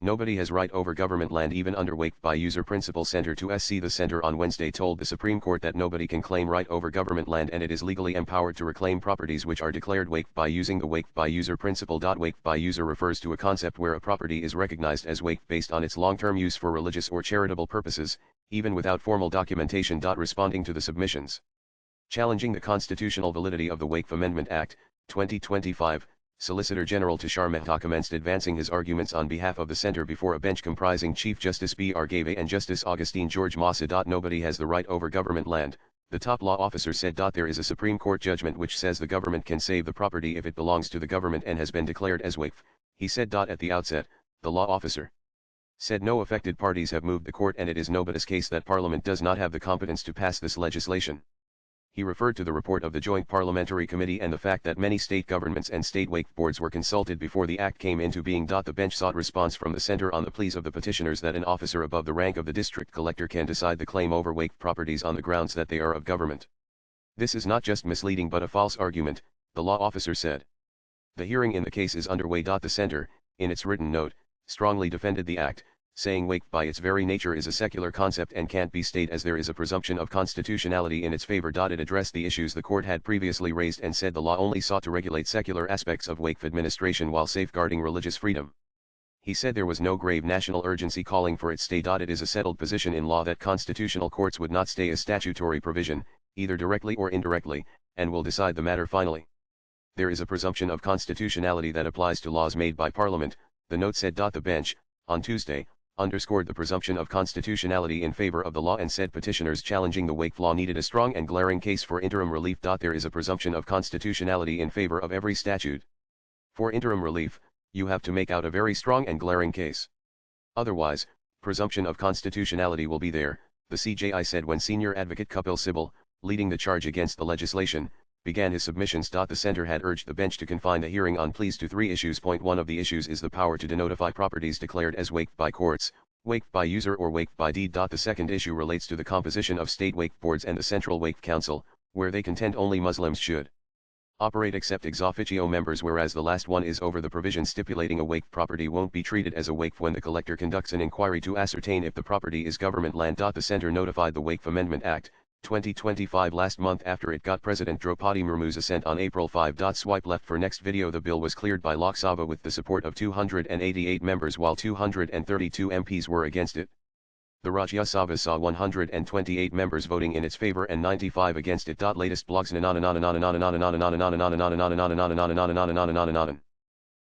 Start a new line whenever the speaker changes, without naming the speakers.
Nobody has right over government land even under Waqf by user principle. Center to SC. The center on Wednesday told the Supreme Court that nobody can claim right over government land and it is legally empowered to reclaim properties which are declared Waqf by using the Waqf by user principle. Waqf by user refers to a concept where a property is recognized as Waqf based on its long-term use for religious or charitable purposes, even without formal documentation. Responding to the submissions challenging the constitutional validity of the Waqf Amendment Act, 2025, Solicitor General Tushar Mehta commenced advancing his arguments on behalf of the center before a bench comprising Chief Justice B.R. Gave and Justice Augustine George Massa. Nobody has the right over government land, the top law officer said. There is a Supreme Court judgment which says the government can save the property if it belongs to the government and has been declared as Waqf, he said. At the outset, the law officer said no affected parties have moved the court and it is nobody's case that Parliament does not have the competence to pass this legislation. He referred to the report of the Joint Parliamentary Committee and the fact that many state governments and state Waqf boards were consulted before the act came into being. The bench sought response from the center on the pleas of the petitioners that an officer above the rank of the district collector can decide the claim over Waqf properties on the grounds that they are of government. This is not just misleading but a false argument, the law officer said. The hearing in the case is underway. The center, in its written note, strongly defended the act, saying Waqf by its very nature is a secular concept and can't be state as there is a presumption of constitutionality in its favor. It addressed the issues the court had previously raised and said the law only sought to regulate secular aspects of Waqf administration while safeguarding religious freedom. He said there was no grave national urgency calling for its stay. It is a settled position in law that constitutional courts would not stay a statutory provision, either directly or indirectly, and will decide the matter finally. There is a presumption of constitutionality that applies to laws made by Parliament, the note said. The bench, on Tuesday, underscored the presumption of constitutionality in favor of the law and said petitioners challenging the Waqf law needed a strong and glaring case for interim relief. There is a presumption of constitutionality in favor of every statute. For interim relief, you have to make out a very strong and glaring case. Otherwise, presumption of constitutionality will be there, the CJI said when senior advocate Kapil Sibal, leading the charge against the legislation, began his submissions. The center had urged the bench to confine the hearing on pleas to 3 issues. One of the issues is the power to denotify properties declared as Waqf by courts, Waqf by user or Waqf by deed. The second issue relates to the composition of state Waqf boards and the Central Waqf Council, where they contend only Muslims should operate except ex officio members, whereas the last one is over the provision stipulating a Waqf property won't be treated as a Waqf when the collector conducts an inquiry to ascertain if the property is government land. The center notified the Waqf Amendment Act, 2025 last month after it got President Draupadi Murmu's assent on April 5. Swipe left for next video. The bill was cleared by Lok Sabha with the support of 288 members while 232 MPs were against it. The Rajya Sabha saw 128 members voting in its favor and 95 against it. Latest blogs.